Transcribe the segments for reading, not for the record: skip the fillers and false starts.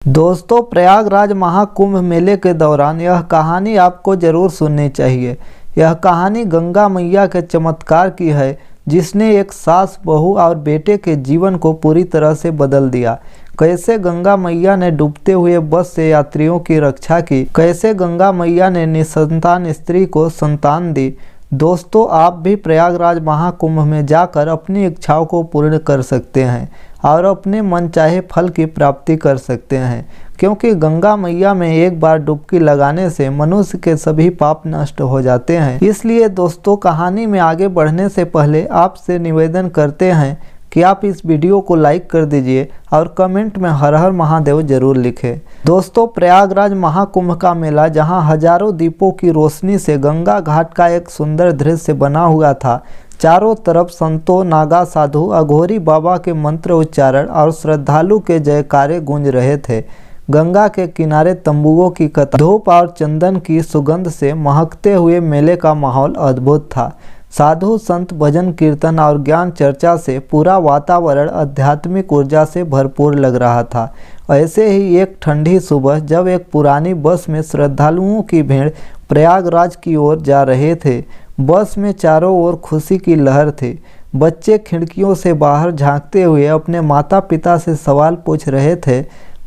दोस्तों, प्रयागराज महाकुंभ मेले के दौरान यह कहानी आपको ज़रूर सुननी चाहिए। यह कहानी गंगा मैया के चमत्कार की है, जिसने एक सास, बहू और बेटे के जीवन को पूरी तरह से बदल दिया। कैसे गंगा मैया ने डूबते हुए बस से यात्रियों की रक्षा की, कैसे गंगा मैया ने निसंतान स्त्री को संतान दी। दोस्तों, आप भी प्रयागराज महाकुंभ में जाकर अपनी इच्छाओं को पूर्ण कर सकते हैं और अपने मनचाहे फल की प्राप्ति कर सकते हैं, क्योंकि गंगा मैया में एक बार डुबकी लगाने से मनुष्य के सभी पाप नष्ट हो जाते हैं। इसलिए दोस्तों, कहानी में आगे बढ़ने से पहले आपसे निवेदन करते हैं कि आप इस वीडियो को लाइक कर दीजिए और कमेंट में हर हर महादेव जरूर लिखें। दोस्तों, प्रयागराज महाकुंभ का मेला, जहां हजारों दीपों की रोशनी से गंगा घाट का एक सुंदर दृश्य बना हुआ था। चारों तरफ संतों, नागा साधु, अघोरी बाबा के मंत्र उच्चारण और श्रद्धालु के जयकारे गूंज रहे थे। गंगा के किनारे तंबुओं की कतार, धूप और चंदन की सुगंध से महकते हुए मेले का माहौल अद्भुत था। साधु संत भजन कीर्तन और ज्ञान चर्चा से पूरा वातावरण आध्यात्मिक ऊर्जा से भरपूर लग रहा था। ऐसे ही एक ठंडी सुबह, जब एक पुरानी बस में श्रद्धालुओं की भीड़ प्रयागराज की ओर जा रहे थे। बस में चारों ओर खुशी की लहर थी। बच्चे खिड़कियों से बाहर झांकते हुए अपने माता पिता से सवाल पूछ रहे थे,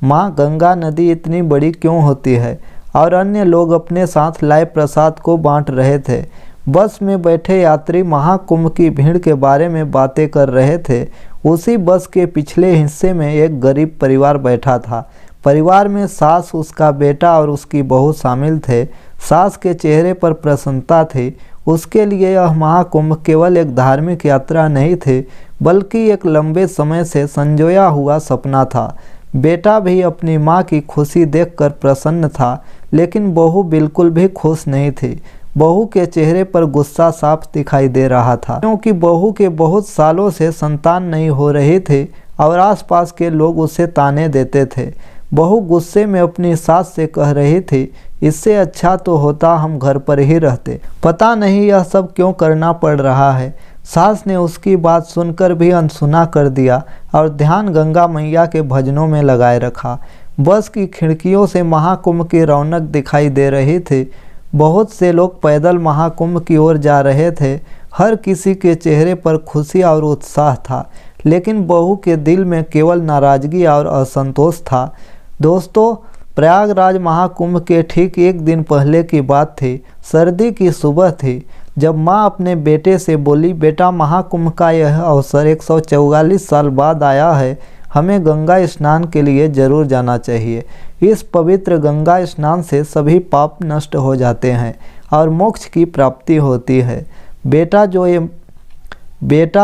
माँ, गंगा नदी इतनी बड़ी क्यों होती है? और अन्य लोग अपने साथ लाए प्रसाद को बांट रहे थे। बस में बैठे यात्री महाकुंभ की भीड़ के बारे में बातें कर रहे थे। उसी बस के पिछले हिस्से में एक गरीब परिवार बैठा था। परिवार में सास, उसका बेटा और उसकी बहू शामिल थे। सास के चेहरे पर प्रसन्नता थी। उसके लिए यह महाकुंभ केवल एक धार्मिक यात्रा नहीं थी, बल्कि एक लंबे समय से संजोया हुआ सपना था। बेटा भी अपनी माँ की खुशी देखकर प्रसन्न था, लेकिन बहू बिल्कुल भी खुश नहीं थी। बहू के चेहरे पर गुस्सा साफ दिखाई दे रहा था, क्योंकि बहू के बहुत सालों से संतान नहीं हो रही थी और आसपास के लोग उसे ताने देते थे। बहू गुस्से में अपनी सास से कह रही थी, इससे अच्छा तो होता हम घर पर ही रहते। पता नहीं यह सब क्यों करना पड़ रहा है। सास ने उसकी बात सुनकर भी अनसुना कर दिया और ध्यान गंगा मैया के भजनों में लगाए रखा। बस की खिड़कियों से महाकुंभ की रौनक दिखाई दे रही थी। बहुत से लोग पैदल महाकुंभ की ओर जा रहे थे। हर किसी के चेहरे पर खुशी और उत्साह था, लेकिन बहू के दिल में केवल नाराजगी और असंतोष था। दोस्तों, प्रयागराज महाकुंभ के ठीक एक दिन पहले की बात थी। सर्दी की सुबह थी, जब माँ अपने बेटे से बोली, बेटा, महाकुंभ का यह अवसर 144 साल बाद आया है। हमें गंगा स्नान के लिए जरूर जाना चाहिए। इस पवित्र गंगा स्नान से सभी पाप नष्ट हो जाते हैं और मोक्ष की प्राप्ति होती है। बेटा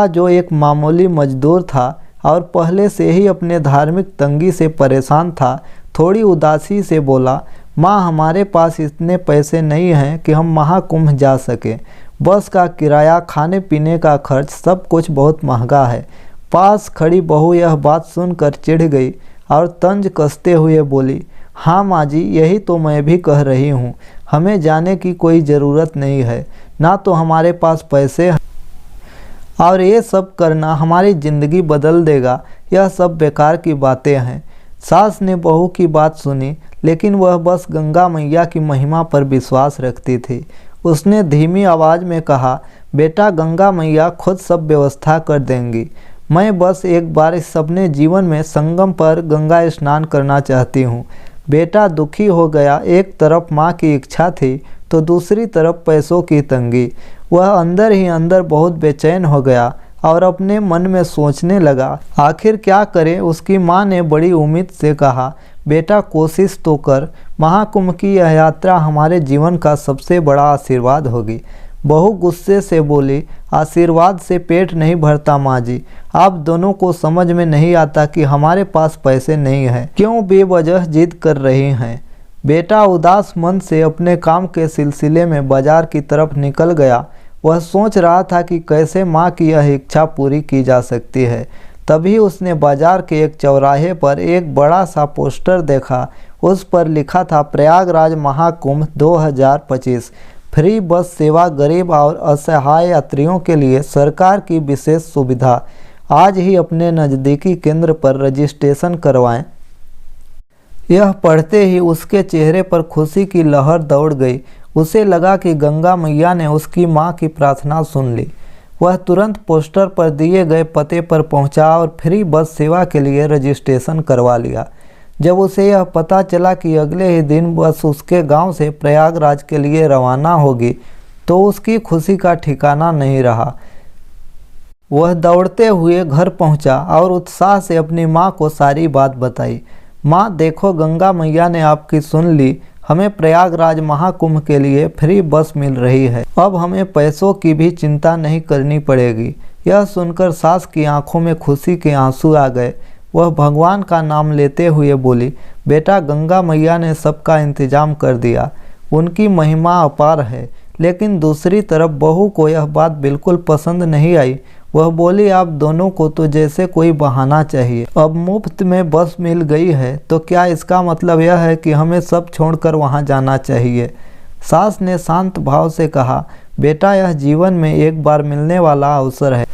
जो एक मामूली मजदूर था और पहले से ही अपने धार्मिक तंगी से परेशान था, थोड़ी उदासी से बोला, माँ, हमारे पास इतने पैसे नहीं हैं कि हम महाकुंभ जा सकें। बस का किराया, खाने पीने का खर्च, सब कुछ बहुत महंगा है। पास खड़ी बहू यह बात सुनकर चिढ़ गई और तंज कसते हुए बोली, हाँ माँ जी, यही तो मैं भी कह रही हूँ। हमें जाने की कोई ज़रूरत नहीं है, ना तो हमारे पास पैसे हैं और ये सब करना हमारी ज़िंदगी बदल देगा। यह सब बेकार की बातें हैं। सास ने बहू की बात सुनी, लेकिन वह बस गंगा मैया की महिमा पर विश्वास रखती थी। उसने धीमी आवाज़ में कहा, बेटा, गंगा मैया खुद सब व्यवस्था कर देंगी। मैं बस एक बार इस अपने जीवन में संगम पर गंगा स्नान करना चाहती हूँ। बेटा दुखी हो गया। एक तरफ माँ की इच्छा थी, तो दूसरी तरफ पैसों की तंगी। वह अंदर ही अंदर बहुत बेचैन हो गया और अपने मन में सोचने लगा, आखिर क्या करे। उसकी माँ ने बड़ी उम्मीद से कहा, बेटा, कोशिश तो कर। महाकुंभ की यह यात्रा हमारे जीवन का सबसे बड़ा आशीर्वाद होगी। बहू गुस्से से बोली, आशीर्वाद से पेट नहीं भरता माँ जी। आप दोनों को समझ में नहीं आता कि हमारे पास पैसे नहीं हैं, क्यों बेवजह जिद कर रही हैं। बेटा उदास मन से अपने काम के सिलसिले में बाजार की तरफ निकल गया। वह सोच रहा था कि कैसे माँ की यह इच्छा पूरी की जा सकती है। तभी उसने बाजार के एक चौराहे पर एक बड़ा सा पोस्टर देखा। उस पर लिखा था, प्रयागराज महाकुंभ 2025, फ्री बस सेवा, गरीब और असहाय यात्रियों के लिए सरकार की विशेष सुविधा। आज ही अपने नज़दीकी केंद्र पर रजिस्ट्रेशन करवाएं। यह पढ़ते ही उसके चेहरे पर खुशी की लहर दौड़ गई। उसे लगा कि गंगा मैया ने उसकी माँ की प्रार्थना सुन ली। वह तुरंत पोस्टर पर दिए गए पते पर पहुंचा और फ्री बस सेवा के लिए रजिस्ट्रेशन करवा लिया। जब उसे यह पता चला कि अगले ही दिन बस उसके गांव से प्रयागराज के लिए रवाना होगी तो उसकी खुशी का ठिकाना नहीं रहा। वह दौड़ते हुए घर पहुंचा और उत्साह से अपनी माँ को सारी बात बताई। माँ, देखो, गंगा मैया ने आपकी सुन ली। हमें प्रयागराज महाकुंभ के लिए फ्री बस मिल रही है। अब हमें पैसों की भी चिंता नहीं करनी पड़ेगी। यह सुनकर सास की आंखों में खुशी के आंसू आ गए। वह भगवान का नाम लेते हुए बोली, बेटा, गंगा मैया ने सबका इंतजाम कर दिया। उनकी महिमा अपार है। लेकिन दूसरी तरफ बहू को यह बात बिल्कुल पसंद नहीं आई। वह बोली, आप दोनों को तो जैसे कोई बहाना चाहिए। अब मुफ्त में बस मिल गई है तो क्या इसका मतलब यह है कि हमें सब छोड़कर वहां जाना चाहिए? सास ने शांत भाव से कहा, बेटा, यह जीवन में एक बार मिलने वाला अवसर है।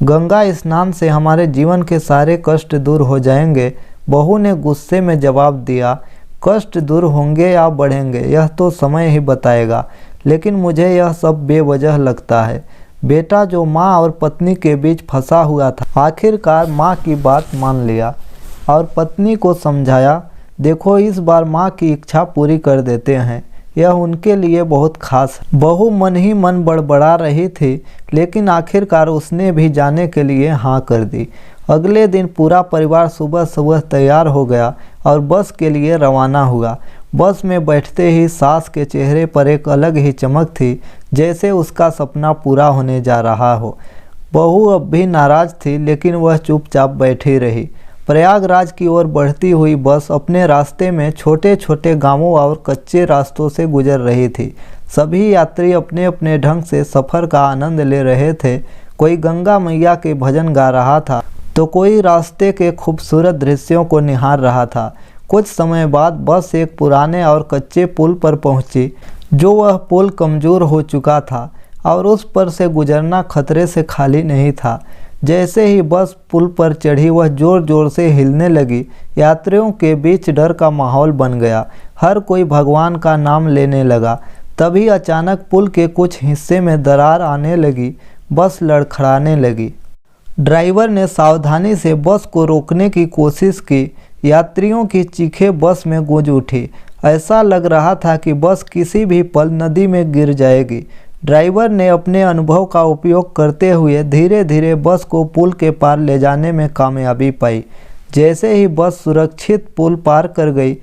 गंगा स्नान से हमारे जीवन के सारे कष्ट दूर हो जाएंगे। बहू ने गुस्से में जवाब दिया, कष्ट दूर होंगे या बढ़ेंगे यह तो समय ही बताएगा, लेकिन मुझे यह सब बेवजह लगता है। बेटा जो माँ और पत्नी के बीच फंसा हुआ था, आखिरकार माँ की बात मान लिया और पत्नी को समझाया, देखो, इस बार माँ की इच्छा पूरी कर देते हैं, यह उनके लिए बहुत खास है। बहू मन ही मन बड़बड़ा रही थी, लेकिन आखिरकार उसने भी जाने के लिए हाँ कर दी। अगले दिन पूरा परिवार सुबह सुबह तैयार हो गया और बस के लिए रवाना हुआ। बस में बैठते ही सास के चेहरे पर एक अलग ही चमक थी, जैसे उसका सपना पूरा होने जा रहा हो। बहू अब भी नाराज थी, लेकिन वह चुपचाप बैठी रही। प्रयागराज की ओर बढ़ती हुई बस अपने रास्ते में छोटे छोटे गांवों और कच्चे रास्तों से गुजर रही थी। सभी यात्री अपने अपने ढंग से सफ़र का आनंद ले रहे थे। कोई गंगा मैया के भजन गा रहा था तो कोई रास्ते के खूबसूरत दृश्यों को निहार रहा था। कुछ समय बाद बस एक पुराने और कच्चे पुल पर पहुंची। जो वह पुल कमज़ोर हो चुका था और उस पर से गुजरना खतरे से खाली नहीं था। जैसे ही बस पुल पर चढ़ी वह ज़ोर ज़ोर से हिलने लगी। यात्रियों के बीच डर का माहौल बन गया। हर कोई भगवान का नाम लेने लगा। तभी अचानक पुल के कुछ हिस्से में दरार आने लगी। बस लड़खड़ाने लगी। ड्राइवर ने सावधानी से बस को रोकने की कोशिश की। यात्रियों की चीखें बस में गूंज उठी। ऐसा लग रहा था कि बस किसी भी पल नदी में गिर जाएगी। ड्राइवर ने अपने अनुभव का उपयोग करते हुए धीरे धीरे बस को पुल के पार ले जाने में कामयाबी पाई। जैसे ही बस सुरक्षित पुल पार कर गई,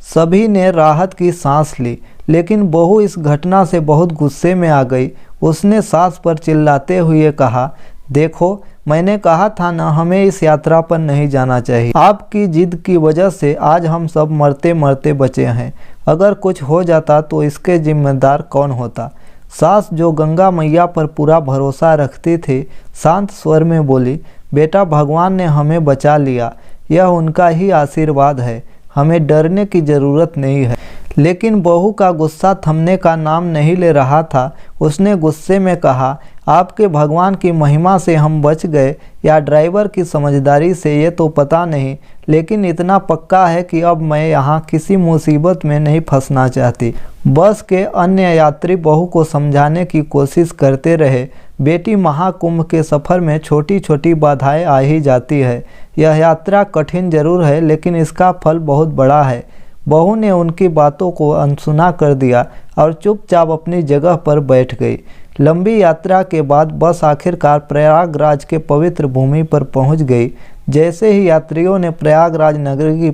सभी ने राहत की सांस ली। लेकिन बहू इस घटना से बहुत गुस्से में आ गई। उसने सास पर चिल्लाते हुए कहा, देखो, मैंने कहा था ना, हमें इस यात्रा पर नहीं जाना चाहिए। आपकी जिद की वजह से आज हम सब मरते मरते बचे हैं। अगर कुछ हो जाता तो इसके जिम्मेदार कौन होता? सास, जो गंगा मैया पर पूरा भरोसा रखती थी, शांत स्वर में बोली, बेटा, भगवान ने हमें बचा लिया। यह उनका ही आशीर्वाद है। हमें डरने की ज़रूरत नहीं है। लेकिन बहू का गुस्सा थमने का नाम नहीं ले रहा था। उसने गुस्से में कहा, आपके भगवान की महिमा से हम बच गए या ड्राइवर की समझदारी से ये तो पता नहीं, लेकिन इतना पक्का है कि अब मैं यहाँ किसी मुसीबत में नहीं फंसना चाहती। बस के अन्य यात्री बहू को समझाने की कोशिश करते रहे, बेटी, महाकुंभ के सफ़र में छोटी छोटी बाधाएं आ ही जाती है। यह यात्रा कठिन जरूर है, लेकिन इसका फल बहुत बड़ा है। बहू ने उनकी बातों को अनसुना कर दिया और चुपचाप अपनी जगह पर बैठ गई। लंबी यात्रा के बाद बस आखिरकार प्रयागराज के पवित्र भूमि पर पहुंच गई। जैसे ही यात्रियों ने प्रयागराज नगरी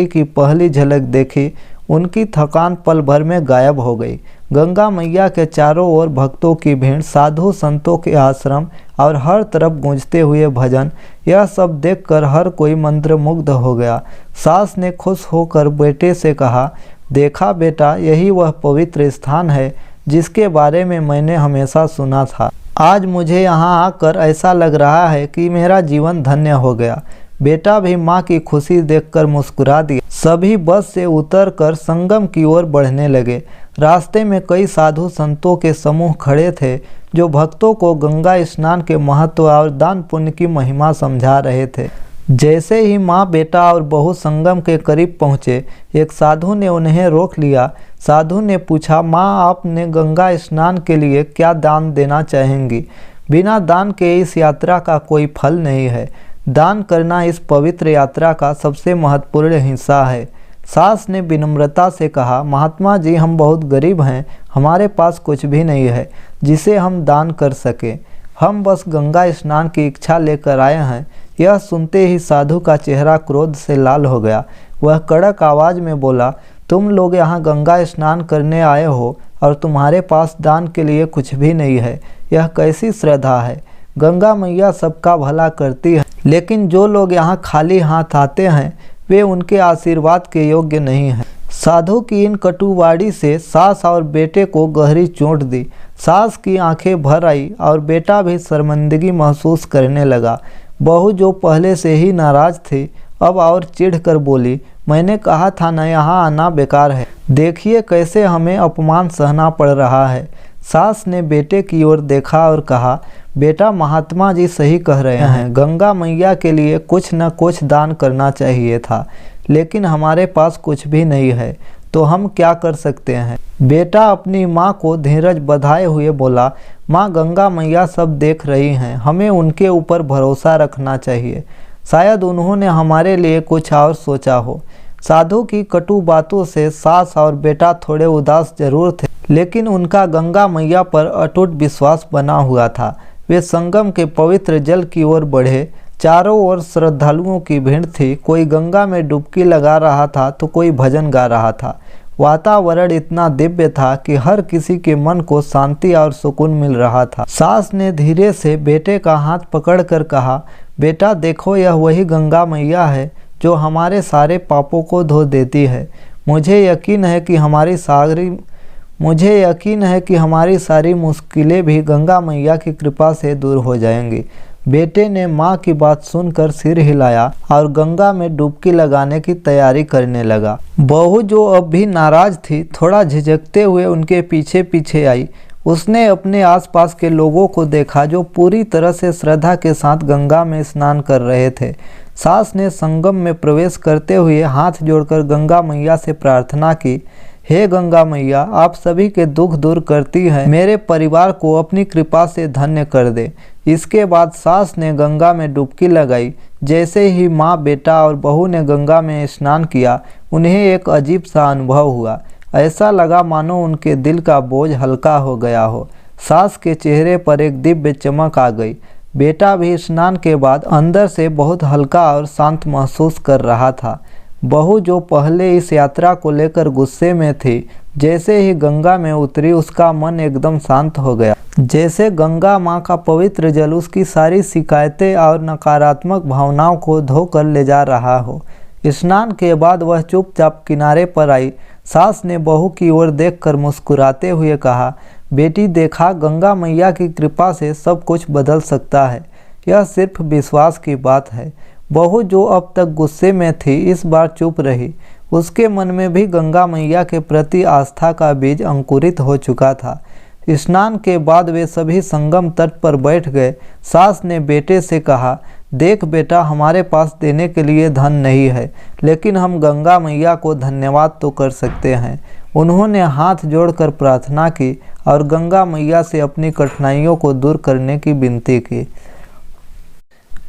की पहली झलक देखी, उनकी थकान पल भर में गायब हो गई। गंगा मैया के चारों ओर भक्तों की भीड़, साधु संतों के आश्रम और हर तरफ गूंजते हुए भजन, यह सब देखकर हर कोई मंत्रमुग्ध हो गया। सास ने खुश होकर बेटे से कहा, देखा बेटा, यही वह पवित्र स्थान है जिसके बारे में मैंने हमेशा सुना था। आज मुझे यहाँ आकर ऐसा लग रहा है कि मेरा जीवन धन्य हो गया। बेटा भी माँ की खुशी देखकर मुस्कुरा दिया। सभी बस से उतरकर संगम की ओर बढ़ने लगे। रास्ते में कई साधु संतों के समूह खड़े थे जो भक्तों को गंगा स्नान के महत्व और दान पुण्य की महिमा समझा रहे थे। जैसे ही माँ, बेटा और बहू संगम के करीब पहुँचे, एक साधु ने उन्हें रोक लिया। साधु ने पूछा, माँ, आपने गंगा स्नान के लिए क्या दान देना चाहेंगी? बिना दान के इस यात्रा का कोई फल नहीं है। दान करना इस पवित्र यात्रा का सबसे महत्वपूर्ण हिस्सा है। सास ने विनम्रता से कहा, महात्मा जी, हम बहुत गरीब हैं, हमारे पास कुछ भी नहीं है जिसे हम दान कर सकें। हम बस गंगा स्नान की इच्छा लेकर आए हैं। यह सुनते ही साधु का चेहरा क्रोध से लाल हो गया। वह कड़क आवाज में बोला, तुम लोग यहाँ गंगा स्नान करने आए हो और तुम्हारे पास दान के लिए कुछ भी नहीं है। यह कैसी श्रद्धा है? गंगा मैया सबका भला करती है, लेकिन जो लोग यहाँ खाली हाथ आते हैं वे उनके आशीर्वाद के योग्य नहीं हैं। साधु की इन कटुवाणी से सास और बेटे को गहरी चोट दी। सास की आंखें भर आई और बेटा भी शर्मिंदगी महसूस करने लगा। बहू, जो पहले से ही नाराज थी, अब और चिढ़कर बोली, मैंने कहा था न, यहाँ आना बेकार है। देखिए कैसे हमें अपमान सहना पड़ रहा है। सास ने बेटे की ओर देखा और कहा, बेटा, महात्मा जी सही कह रहे हैं। गंगा मैया के लिए कुछ न कुछ दान करना चाहिए था, लेकिन हमारे पास कुछ भी नहीं है, तो हम क्या कर सकते हैं? बेटा अपनी माँ को धीरज बधाए हुए बोला, माँ, गंगा मैया सब देख रही हैं, हमें उनके ऊपर भरोसा रखना चाहिए। शायद उन्होंने हमारे लिए कुछ और सोचा हो। साधु की कटु बातों से सास और बेटा थोड़े उदास जरूर थे, लेकिन उनका गंगा मैया पर अटूट विश्वास बना हुआ था। वे संगम के पवित्र जल की ओर बढ़े। चारों ओर श्रद्धालुओं की भीड़ थी। कोई गंगा में डुबकी लगा रहा था तो कोई भजन गा रहा था। वातावरण इतना दिव्य था कि हर किसी के मन को शांति और सुकून मिल रहा था। सास ने धीरे से बेटे का हाथ पकड़कर कहा, बेटा देखो, यह वही गंगा मैया है जो हमारे सारे पापों को धो देती है। मुझे यकीन है कि हमारी सारी मुश्किलें भी गंगा मैया की कृपा से दूर हो जाएंगी। बेटे ने माँ की बात सुनकर सिर हिलाया और गंगा में डुबकी लगाने की तैयारी करने लगा। बहू, जो अब भी नाराज थी, थोड़ा झिझकते हुए उनके पीछे पीछे आई। उसने अपने आसपास के लोगों को देखा जो पूरी तरह से श्रद्धा के साथ गंगा में स्नान कर रहे थे। सास ने संगम में प्रवेश करते हुए हाथ जोड़कर गंगा मैया से प्रार्थना की, हे गंगा मैया, आप सभी के दुख दूर करती हैं, मेरे परिवार को अपनी कृपा से धन्य कर दे। इसके बाद सास ने गंगा में डुबकी लगाई। जैसे ही माँ, बेटा और बहू ने गंगा में स्नान किया, उन्हें एक अजीब सा अनुभव हुआ। ऐसा लगा मानो उनके दिल का बोझ हल्का हो गया हो। सास के चेहरे पर एक दिव्य चमक आ गई। बेटा भी स्नान के बाद अंदर से बहुत हल्का और शांत महसूस कर रहा था। बहू, जो पहले इस यात्रा को लेकर गुस्से में थी, जैसे ही गंगा में उतरी उसका मन एकदम शांत हो गया। जैसे गंगा माँ का पवित्र जल उसकी सारी शिकायतें और नकारात्मक भावनाओं को धोकर ले जा रहा हो। स्नान के बाद वह चुपचाप किनारे पर आई। सास ने बहू की ओर देखकर मुस्कुराते हुए कहा, बेटी देखा, गंगा मैया की कृपा से सब कुछ बदल सकता है। यह सिर्फ विश्वास की बात है। बहू, जो अब तक गुस्से में थी, इस बार चुप रही। उसके मन में भी गंगा मैया के प्रति आस्था का बीज अंकुरित हो चुका था। स्नान के बाद वे सभी संगम तट पर बैठ गए। सास ने बेटे से कहा, देख बेटा, हमारे पास देने के लिए धन नहीं है, लेकिन हम गंगा मैया को धन्यवाद तो कर सकते हैं। उन्होंने हाथ जोड़कर प्रार्थना की और गंगा मैया से अपनी कठिनाइयों को दूर करने की विनती की।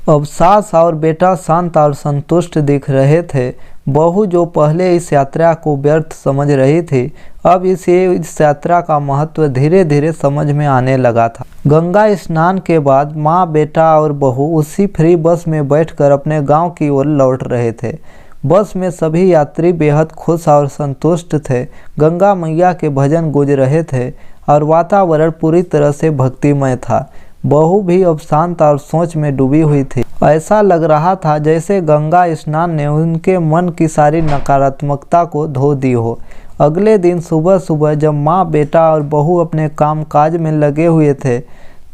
अब सास और बेटा शांत और संतुष्ट दिख रहे थे। बहू, जो पहले इस यात्रा को व्यर्थ समझ रही थी, अब इस यात्रा का महत्व धीरे धीरे समझ में आने लगा था। गंगा स्नान के बाद माँ, बेटा और बहू उसी फ्री बस में बैठकर अपने गांव की ओर लौट रहे थे। बस में सभी यात्री बेहद खुश और संतुष्ट थे। गंगा मैया के भजन गूंज रहे थे और वातावरण पूरी तरह से भक्तिमय था। बहू भी अब शांत और सोच में डूबी हुई थी। ऐसा लग रहा था जैसे गंगा स्नान ने उनके मन की सारी नकारात्मकता को धो दी हो। अगले दिन सुबह सुबह जब माँ, बेटा और बहू अपने काम काज में लगे हुए थे,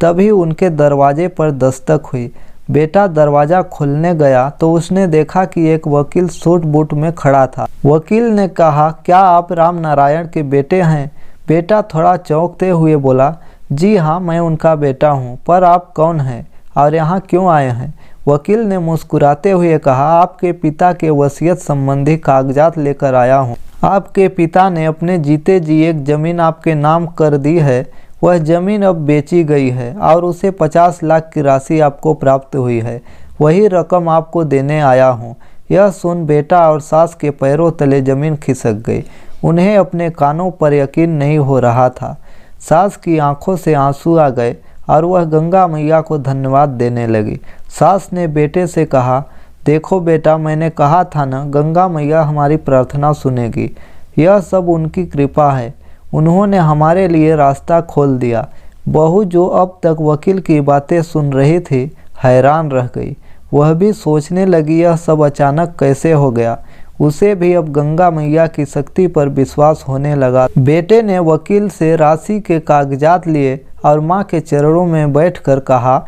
तभी उनके दरवाजे पर दस्तक हुई। बेटा दरवाज़ा खोलने गया तो उसने देखा कि एक वकील सूट बूट में खड़ा था। वकील ने कहा, क्या आप राम नारायण के बेटे हैं? बेटा थोड़ा चौंकते हुए बोला, जी हाँ, मैं उनका बेटा हूँ, पर आप कौन हैं और यहाँ क्यों आए हैं? वकील ने मुस्कुराते हुए कहा, आपके पिता के वसीयत संबंधी कागजात लेकर आया हूँ। आपके पिता ने अपने जीते जी एक ज़मीन आपके नाम कर दी है। वह ज़मीन अब बेची गई है और उसे 50 लाख की राशि आपको प्राप्त हुई है। वही रकम आपको देने आया हूँ। यह सुन बेटा और सास के पैरों तले ज़मीन खिसक गई। उन्हें अपने कानों पर यकीन नहीं हो रहा था। सास की आंखों से आंसू आ गए और वह गंगा मैया को धन्यवाद देने लगी। सास ने बेटे से कहा, देखो बेटा, मैंने कहा था ना, गंगा मैया हमारी प्रार्थना सुनेगी। यह सब उनकी कृपा है। उन्होंने हमारे लिए रास्ता खोल दिया। बहू, जो अब तक वकील की बातें सुन रही थी, हैरान रह गई। वह भी सोचने लगी, यह सब अचानक कैसे हो गया। उसे भी अब गंगा मैया की शक्ति पर विश्वास होने लगा। बेटे ने वकील से राशि के कागजात लिए और माँ के चरणों में बैठकर कहा,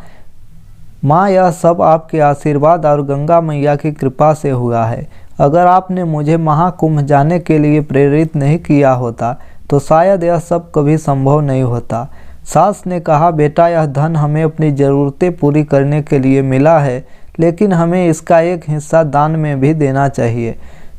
माँ, यह सब आपके आशीर्वाद और गंगा मैया की कृपा से हुआ है। अगर आपने मुझे महाकुंभ जाने के लिए प्रेरित नहीं किया होता तो शायद यह सब कभी संभव नहीं होता। सास ने कहा, बेटा, यह धन हमें अपनी ज़रूरतें पूरी करने के लिए मिला है, लेकिन हमें इसका एक हिस्सा दान में भी देना चाहिए,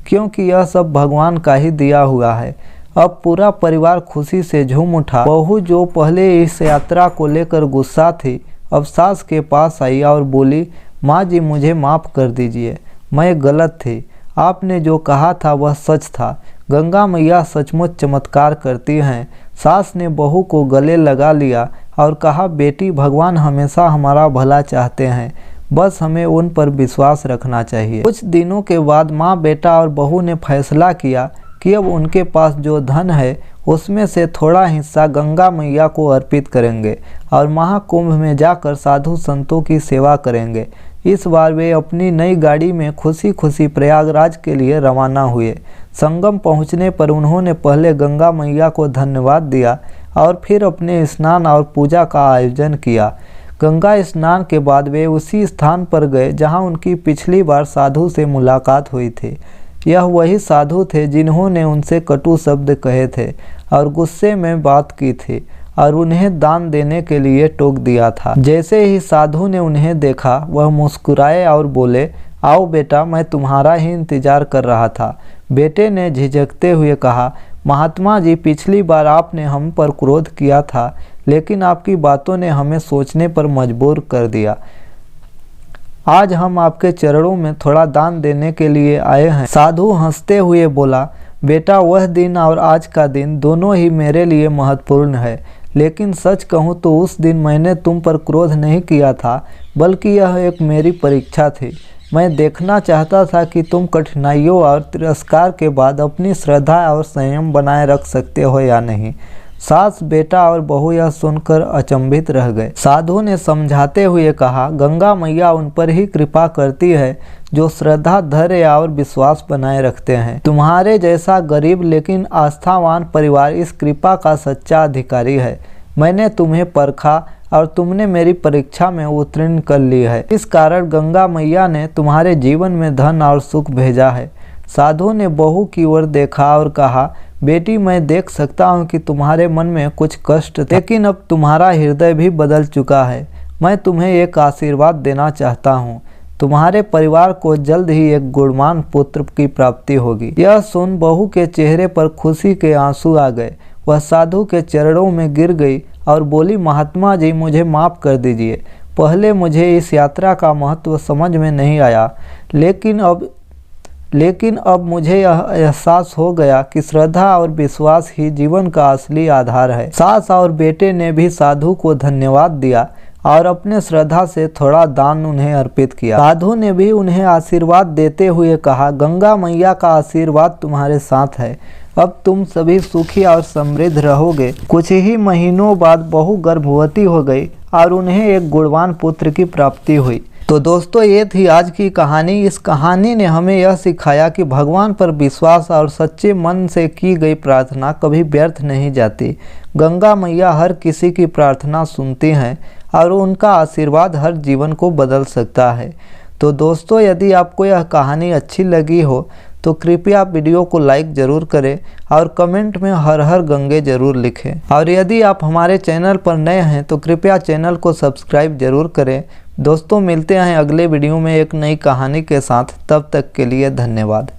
क्योंकि यह सब भगवान का ही दिया हुआ है। अब पूरा परिवार खुशी से झूम उठा। बहू, जो पहले इस यात्रा को लेकर गुस्सा थी, अब सास के पास आई और बोली, माँ जी, मुझे माफ़ कर दीजिए, मैं गलत थी। आपने जो कहा था वह सच था। गंगा मैया सचमुच चमत्कार करती हैं। सास ने बहू को गले लगा लिया और कहा, बेटी, भगवान हमेशा हमारा भला चाहते हैं, बस हमें उन पर विश्वास रखना चाहिए। कुछ दिनों के बाद माँ, बेटा और बहू ने फैसला किया कि अब उनके पास जो धन है उसमें से थोड़ा हिस्सा गंगा मैया को अर्पित करेंगे और महाकुंभ में जाकर साधु संतों की सेवा करेंगे। इस बार वे अपनी नई गाड़ी में खुशी खुशी प्रयागराज के लिए रवाना हुए। संगम पहुंचने पर उन्होंने पहले गंगा मैया को धन्यवाद दिया और फिर अपने स्नान और पूजा का आयोजन किया। गंगा स्नान के बाद वे उसी स्थान पर गए जहां उनकी पिछली बार साधु से मुलाकात हुई थी। यह वही साधु थे जिन्होंने उनसे कटु शब्द कहे थे और गुस्से में बात की थी और उन्हें दान देने के लिए टोक दिया था। जैसे ही साधु ने उन्हें देखा, वह मुस्कुराए और बोले, आओ बेटा, मैं तुम्हारा ही इंतजार कर रहा था। बेटे ने झिझकते हुए कहा, महात्मा जी, पिछली बार आपने हम पर क्रोध किया था, लेकिन आपकी बातों ने हमें सोचने पर मजबूर कर दिया। आज हम आपके चरणों में थोड़ा दान देने के लिए आए हैं। साधु हंसते हुए बोला, बेटा, वह दिन और आज का दिन दोनों ही मेरे लिए महत्वपूर्ण है, लेकिन सच कहूँ तो उस दिन मैंने तुम पर क्रोध नहीं किया था, बल्कि यह एक मेरी परीक्षा थी। मैं देखना चाहता था कि तुम कठिनाइयों और तिरस्कार के बाद अपनी श्रद्धा और संयम बनाए रख सकते हो या नहीं। सास, बेटा और बहू यह सुनकर अचंभित रह गए। साधु ने समझाते हुए कहा, गंगा मैया उन पर ही कृपा करती है जो श्रद्धा, धैर्य और विश्वास बनाए रखते हैं। तुम्हारे जैसा गरीब लेकिन आस्थावान परिवार इस कृपा का सच्चा अधिकारी है। मैंने तुम्हें परखा और तुमने मेरी परीक्षा में उत्तीर्ण कर ली है। इस कारण गंगा मैया ने तुम्हारे जीवन में धन और सुख भेजा है। साधु ने बहू की ओर देखा और कहा, बेटी, मैं देख सकता हूँ कि तुम्हारे मन में कुछ कष्ट था, लेकिन अब तुम्हारा हृदय भी बदल चुका है। मैं तुम्हें एक आशीर्वाद देना चाहता हूँ। तुम्हारे परिवार को जल्द ही एक गुणवान पुत्र की प्राप्ति होगी। यह सुन बहू के चेहरे पर खुशी के आंसू आ गए। वह साधु के चरणों में गिर गई और बोली, महात्मा जी, मुझे माफ़ कर दीजिए। पहले मुझे इस यात्रा का महत्व समझ में नहीं आया, लेकिन अब मुझे यह एहसास हो गया कि श्रद्धा और विश्वास ही जीवन का असली आधार है। सास और बेटे ने भी साधु को धन्यवाद दिया और अपने श्रद्धा से थोड़ा दान उन्हें अर्पित किया। साधु ने भी उन्हें आशीर्वाद देते हुए कहा, गंगा मैया का आशीर्वाद तुम्हारे साथ है। अब तुम सभी सुखी और समृद्ध रहोगे। कुछ ही महीनों बाद बहू गर्भवती हो गई और उन्हें एक गुणवान पुत्र की प्राप्ति हुई। तो दोस्तों, ये थी आज की कहानी। इस कहानी ने हमें यह सिखाया कि भगवान पर विश्वास और सच्चे मन से की गई प्रार्थना कभी व्यर्थ नहीं जाती। गंगा मैया हर किसी की प्रार्थना सुनती हैं और उनका आशीर्वाद हर जीवन को बदल सकता है। तो दोस्तों, यदि आपको यह कहानी अच्छी लगी हो तो कृपया आप वीडियो को लाइक ज़रूर करें और कमेंट में हर हर गंगे ज़रूर लिखें। और यदि आप हमारे चैनल पर नए हैं तो कृपया चैनल को सब्सक्राइब ज़रूर करें। दोस्तों, मिलते हैं अगले वीडियो में एक नई कहानी के साथ। तब तक के लिए धन्यवाद।